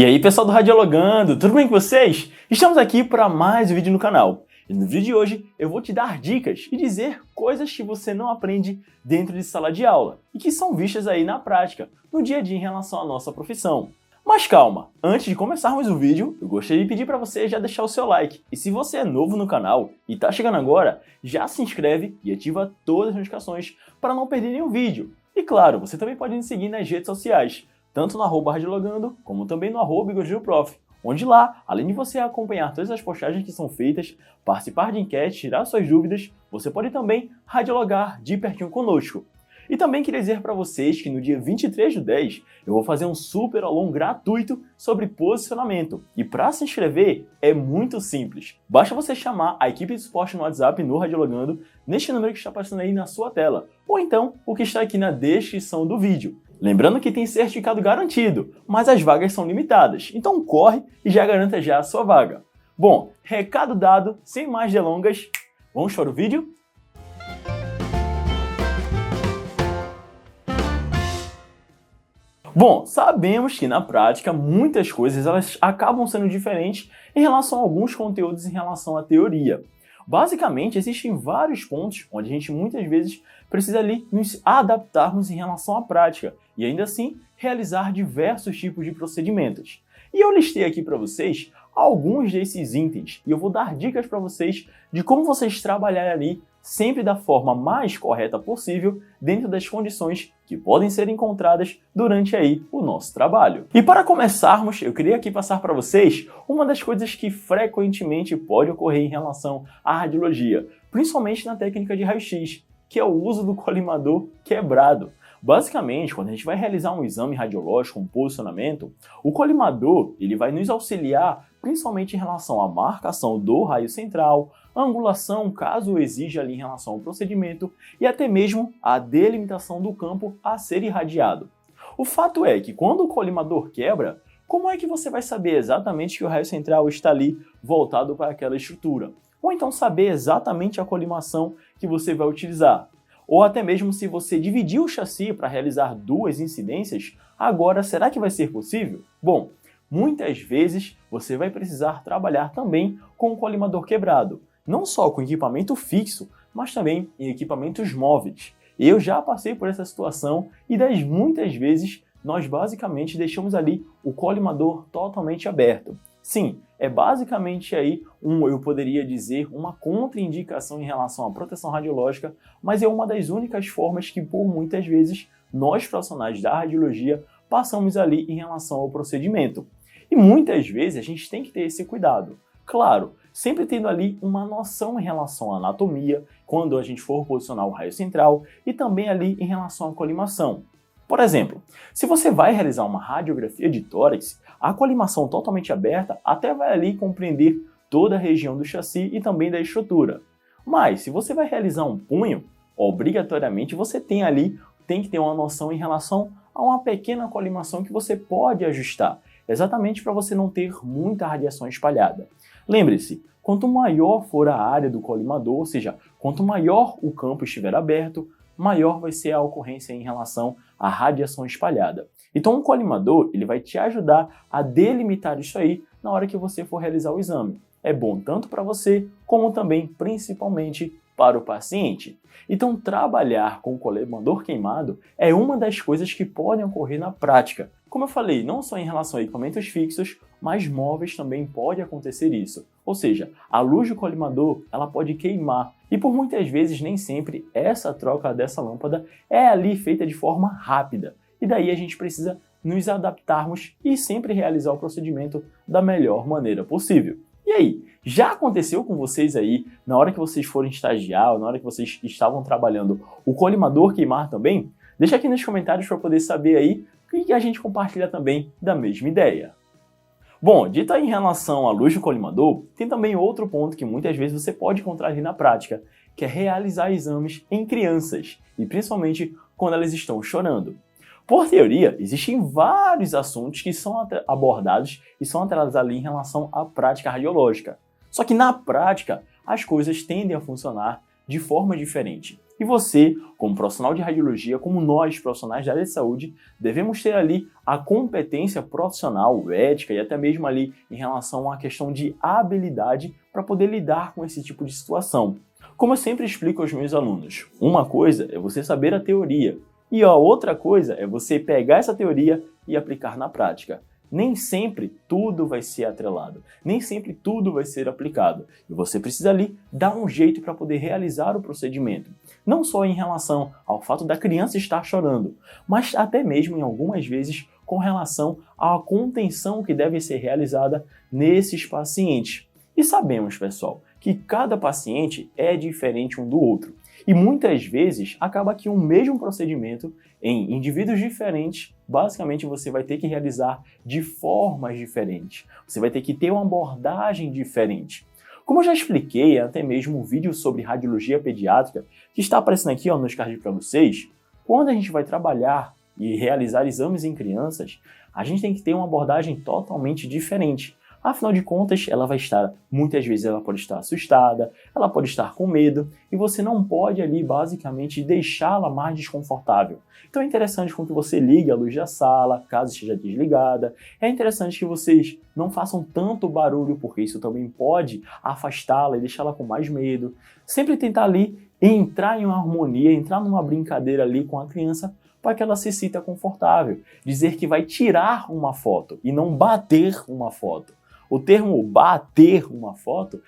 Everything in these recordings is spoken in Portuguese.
E aí pessoal do Radiologando, tudo bem com vocês? Estamos aqui para mais um vídeo no canal. E no vídeo de hoje eu vou te dar dicas e dizer coisas que você não aprende dentro de sala de aula e que são vistas aí na prática, no dia a dia em relação à nossa profissão. Mas calma, antes de começarmos o vídeo, eu gostaria de pedir para você já deixar o seu like. E se você é novo no canal e está chegando agora, já se inscreve e ativa todas as notificações para não perder nenhum vídeo. E claro, você também pode me seguir nas redes sociais, tanto no @radiologando, como também no @bigodilprof, onde lá, além de você acompanhar todas as postagens que são feitas, participar de enquetes, tirar suas dúvidas, você pode também radiologar de pertinho conosco. E também queria dizer para vocês que no dia 23/10 eu vou fazer um super aulão gratuito sobre posicionamento. E para se inscrever é muito simples. Basta você chamar a equipe de suporte no WhatsApp no Radiologando, neste número que está aparecendo aí na sua tela, ou então o que está aqui na descrição do vídeo. Lembrando que tem certificado garantido, mas as vagas são limitadas, então corre e já garanta já a sua vaga. Bom, recado dado, sem mais delongas, vamos para o vídeo? Bom, sabemos que na prática muitas coisas elas acabam sendo diferentes em relação a alguns conteúdos em relação à teoria. Basicamente, existem vários pontos onde a gente muitas vezes precisa ali nos adaptarmos em relação à prática e ainda assim realizar diversos tipos de procedimentos. E eu listei aqui para vocês alguns desses itens e eu vou dar dicas para vocês de como vocês trabalharem ali sempre da forma mais correta possível dentro das condições que podem ser encontradas durante aí o nosso trabalho. E para começarmos, eu queria aqui passar para vocês uma das coisas que frequentemente pode ocorrer em relação à radiologia, principalmente na técnica de raio-x, que é o uso do colimador quebrado. Basicamente, quando a gente vai realizar um exame radiológico, um posicionamento, o colimador ele vai nos auxiliar principalmente em relação à marcação do raio central, angulação, caso exija ali em relação ao procedimento, e até mesmo a delimitação do campo a ser irradiado. O fato é que quando o colimador quebra, como é que você vai saber exatamente que o raio central está ali voltado para aquela estrutura? Ou então saber exatamente a colimação que você vai utilizar? Ou até mesmo se você dividir o chassi para realizar duas incidências, agora será que vai ser possível? Bom, muitas vezes você vai precisar trabalhar também com o colimador quebrado, não só com equipamento fixo, mas também em equipamentos móveis. Eu já passei por essa situação e das muitas vezes nós basicamente deixamos ali o colimador totalmente aberto. Sim, é basicamente aí eu poderia dizer, uma contraindicação em relação à proteção radiológica, mas é uma das únicas formas que por muitas vezes nós profissionais da radiologia passamos ali em relação ao procedimento. E muitas vezes a gente tem que ter esse cuidado. Claro, sempre tendo ali uma noção em relação à anatomia, quando a gente for posicionar o raio central, e também ali em relação à colimação. Por exemplo, se você vai realizar uma radiografia de tórax, a colimação totalmente aberta até vai ali compreender toda a região do chassi e também da estrutura. Mas se você vai realizar um punho, obrigatoriamente você tem que ter uma noção em relação a uma pequena colimação que você pode ajustar, exatamente para você não ter muita radiação espalhada. Lembre-se, quanto maior for a área do colimador, ou seja, quanto maior o campo estiver aberto, maior vai ser a ocorrência em relação à radiação espalhada. Então o colimador ele vai te ajudar a delimitar isso aí na hora que você for realizar o exame. É bom tanto para você, como também, principalmente, para o paciente. Então trabalhar com o colimador queimado é uma das coisas que podem ocorrer na prática. Como eu falei, não só em relação a equipamentos fixos, mas móveis também pode acontecer isso. Ou seja, a luz do colimador ela pode queimar e por muitas vezes nem sempre essa troca dessa lâmpada é ali feita de forma rápida. E daí a gente precisa nos adaptarmos e sempre realizar o procedimento da melhor maneira possível. E aí, já aconteceu com vocês aí, na hora que vocês forem estagiar, ou na hora que vocês estavam trabalhando, o colimador queimar também? Deixa aqui nos comentários para poder saber aí e a gente compartilha também da mesma ideia. Bom, dito aí em relação à luz do colimador, tem também outro ponto que muitas vezes você pode encontrar ali na prática, que é realizar exames em crianças, e principalmente quando elas estão chorando. Por teoria, existem vários assuntos que são abordados e são atrelados ali em relação à prática radiológica. Só que na prática, as coisas tendem a funcionar de forma diferente. E você, como profissional de radiologia, como nós, profissionais da área de saúde, devemos ter ali a competência profissional, ética e até mesmo ali em relação à questão de habilidade para poder lidar com esse tipo de situação. Como eu sempre explico aos meus alunos, uma coisa é você saber a teoria e a outra coisa é você pegar essa teoria e aplicar na prática. Nem sempre tudo vai ser atrelado, nem sempre tudo vai ser aplicado. E você precisa ali dar um jeito para poder realizar o procedimento. Não só em relação ao fato da criança estar chorando, mas até mesmo em algumas vezes com relação à contenção que deve ser realizada nesses pacientes. E sabemos, pessoal, que cada paciente é diferente um do outro. E muitas vezes acaba que um mesmo procedimento em indivíduos diferentes, basicamente você vai ter que realizar de formas diferentes. Você vai ter que ter uma abordagem diferente. Como eu já expliquei, até mesmo um vídeo sobre radiologia pediátrica, que está aparecendo aqui nos cards para vocês, quando a gente vai trabalhar e realizar exames em crianças, a gente tem que ter uma abordagem totalmente diferente. Afinal de contas, ela vai estar, muitas vezes ela pode estar assustada, ela pode estar com medo, e você não pode ali basicamente deixá-la mais desconfortável. Então é interessante com que você ligue a luz da sala, caso esteja desligada. É interessante que vocês não façam tanto barulho, porque isso também pode afastá-la e deixá-la com mais medo. Sempre tentar ali entrar em uma harmonia, entrar numa brincadeira ali com a criança, para que ela se sinta confortável. Dizer que vai tirar uma foto e não bater uma foto. O termo bater uma foto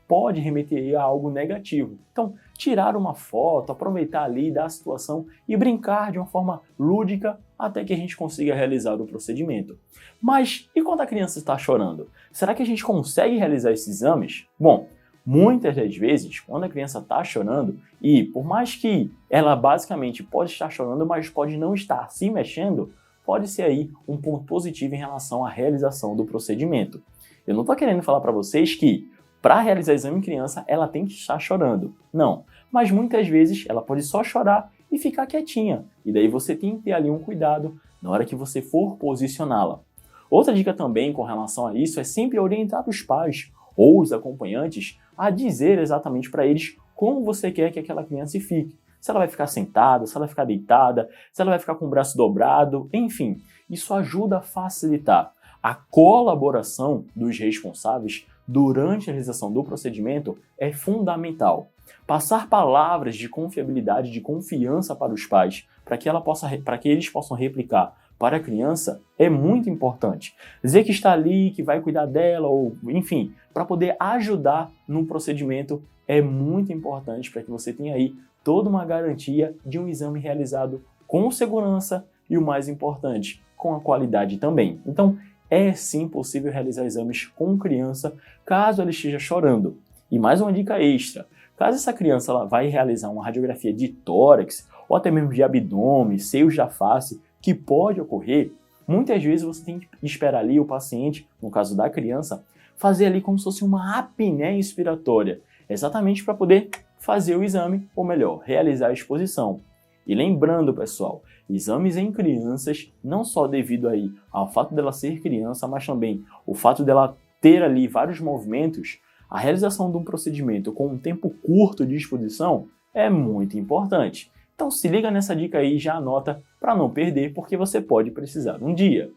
pode remeter a algo negativo. Então, tirar uma foto, aproveitar ali da situação e brincar de uma forma lúdica até que a gente consiga realizar o procedimento. Mas e quando a criança está chorando? Será que a gente consegue realizar esses exames? Bom, muitas das vezes, quando a criança está chorando, e por mais que ela basicamente pode estar chorando, mas pode não estar se mexendo, pode ser aí um ponto positivo em relação à realização do procedimento. Eu não estou querendo falar para vocês que para realizar exame em criança ela tem que estar chorando. Não, mas muitas vezes ela pode só chorar e ficar quietinha. E daí você tem que ter ali um cuidado na hora que você for posicioná-la. Outra dica também com relação a isso é sempre orientar os pais ou os acompanhantes a dizer exatamente para eles como você quer que aquela criança fique. Se ela vai ficar sentada, se ela vai ficar deitada, se ela vai ficar com o braço dobrado, enfim. Isso ajuda a facilitar a colaboração dos responsáveis durante a realização do procedimento é fundamental. Passar palavras de confiabilidade, de confiança para os pais, para que eles possam replicar para a criança é muito importante. Dizer que está ali, que vai cuidar dela, ou enfim, para poder ajudar no procedimento é muito importante para que você tenha aí toda uma garantia de um exame realizado com segurança e, o mais importante, com a qualidade também. Então, é sim possível realizar exames com criança caso ela esteja chorando. E mais uma dica extra, caso essa criança ela vai realizar uma radiografia de tórax ou até mesmo de abdômen, seios da face, que pode ocorrer, muitas vezes você tem que esperar ali o paciente, no caso da criança, fazer ali como se fosse uma apneia inspiratória, exatamente para poder fazer o exame, ou melhor, realizar a exposição. E lembrando, pessoal, exames em crianças, não só devido aí ao fato dela ser criança, mas também o fato dela ter ali vários movimentos, a realização de um procedimento com um tempo curto de exposição é muito importante. Então se liga nessa dica aí e já anota para não perder, porque você pode precisar um dia.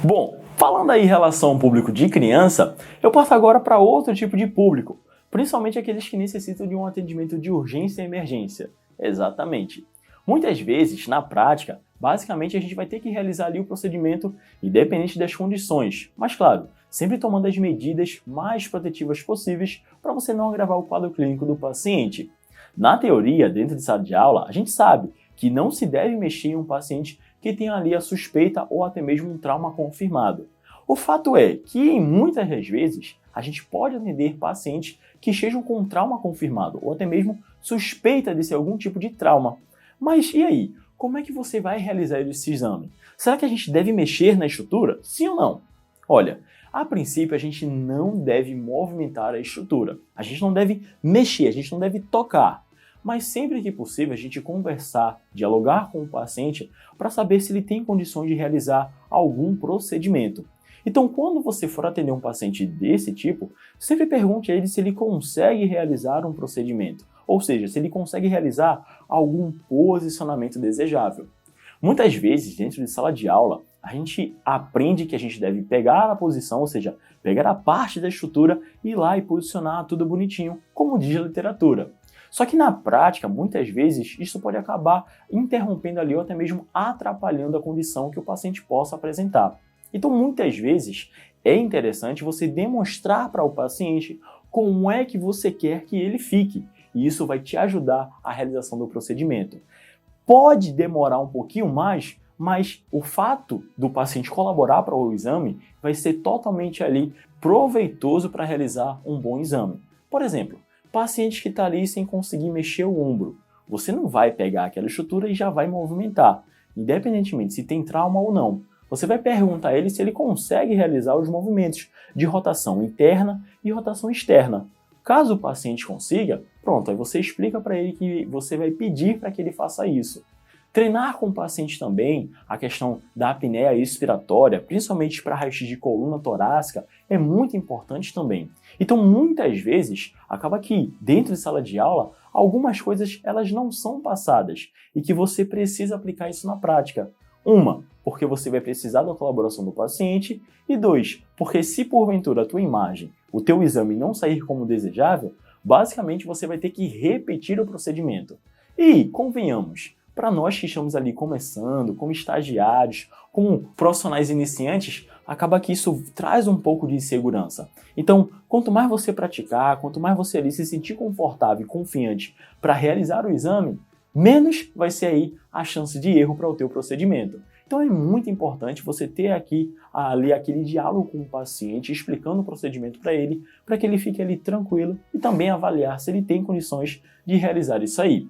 Bom, falando aí em relação ao público de criança, eu passo agora para outro tipo de público, principalmente aqueles que necessitam de um atendimento de urgência e emergência. Exatamente. Muitas vezes, na prática, basicamente a gente vai ter que realizar ali o procedimento independente das condições, mas claro, sempre tomando as medidas mais protetivas possíveis para você não agravar o quadro clínico do paciente. Na teoria, dentro de sala de aula, a gente sabe que não se deve mexer em um paciente que tenha ali a suspeita ou até mesmo um trauma confirmado. O fato é que, em muitas das vezes, a gente pode atender pacientes que estejam com um trauma confirmado ou até mesmo suspeita de ser algum tipo de trauma. Mas e aí? Como é que você vai realizar esse exame? Será que a gente deve mexer na estrutura? Sim ou não? Olha, a princípio a gente não deve movimentar a estrutura. A gente não deve mexer, a gente não deve tocar. Mas sempre que possível a gente conversar, dialogar com o paciente para saber se ele tem condições de realizar algum procedimento. Então, quando você for atender um paciente desse tipo, sempre pergunte a ele se ele consegue realizar um procedimento. ou seja, se ele consegue realizar algum posicionamento desejável. Muitas vezes, dentro de sala de aula, a gente aprende que a gente deve pegar a posição, ou seja, pegar a parte da estrutura e ir lá e posicionar tudo bonitinho, como diz a literatura. Só que na prática, muitas vezes, isso pode acabar interrompendo ali ou até mesmo atrapalhando a condição que o paciente possa apresentar. Então, muitas vezes, é interessante você demonstrar para o paciente como é que você quer que ele fique, e isso vai te ajudar a realização do procedimento. Pode demorar um pouquinho mais, mas o fato do paciente colaborar para o exame vai ser totalmente ali proveitoso para realizar um bom exame. Por exemplo, paciente que está ali sem conseguir mexer o ombro, você não vai pegar aquela estrutura e já vai movimentar, independentemente se tem trauma ou não. Você vai perguntar a ele se ele consegue realizar os movimentos de rotação interna e rotação externa. Caso o paciente consiga, pronto, aí você explica para ele que você vai pedir para que ele faça isso. Treinar com o paciente também a questão da apneia expiratória, principalmente para raio-x de coluna torácica, é muito importante também. Então, muitas vezes, acaba que dentro de sala de aula, algumas coisas elas não são passadas e que você precisa aplicar isso na prática. Uma, porque você vai precisar da colaboração do paciente, e dois, porque se porventura a tua imagem, o teu exame não sair como desejável, basicamente você vai ter que repetir o procedimento. E, convenhamos, para nós que estamos ali começando, como estagiários, como profissionais iniciantes, acaba que isso traz um pouco de insegurança. Então, quanto mais você praticar, quanto mais você ali se sentir confortável e confiante para realizar o exame, menos vai ser aí a chance de erro para o teu procedimento. Então é muito importante você ter ali aquele diálogo com o paciente, explicando o procedimento para que ele fique ali tranquilo e também avaliar se ele tem condições de realizar isso aí.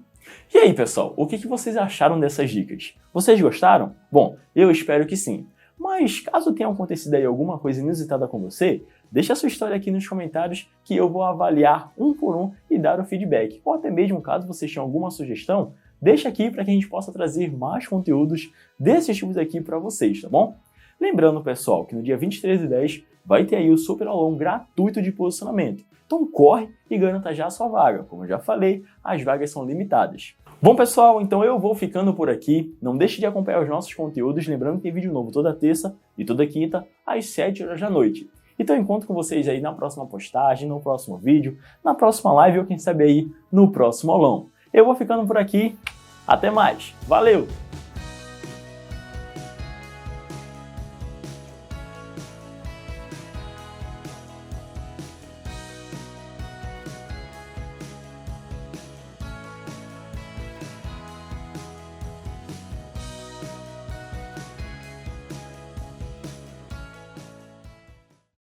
E aí, pessoal, o que vocês acharam dessas dicas? Vocês gostaram? Bom, eu espero que sim. Mas caso tenha acontecido aí alguma coisa inusitada com você, deixa a sua história aqui nos comentários que eu vou avaliar um por um e dar o feedback. Ou até mesmo caso vocês tenham alguma sugestão, deixa aqui para que a gente possa trazer mais conteúdos desses tipos aqui para vocês, tá bom? Lembrando, pessoal, que no dia 23/10 vai ter aí o super aulão gratuito de posicionamento. Então corre e garanta já a sua vaga. Como eu já falei, as vagas são limitadas. Bom, pessoal, então eu vou ficando por aqui. Não deixe de acompanhar os nossos conteúdos, lembrando que tem vídeo novo toda terça e toda quinta, às 7 horas da noite. Então eu encontro com vocês aí na próxima postagem, no próximo vídeo, na próxima live ou quem sabe aí no próximo aulão. Eu vou ficando por aqui. Até mais. Valeu!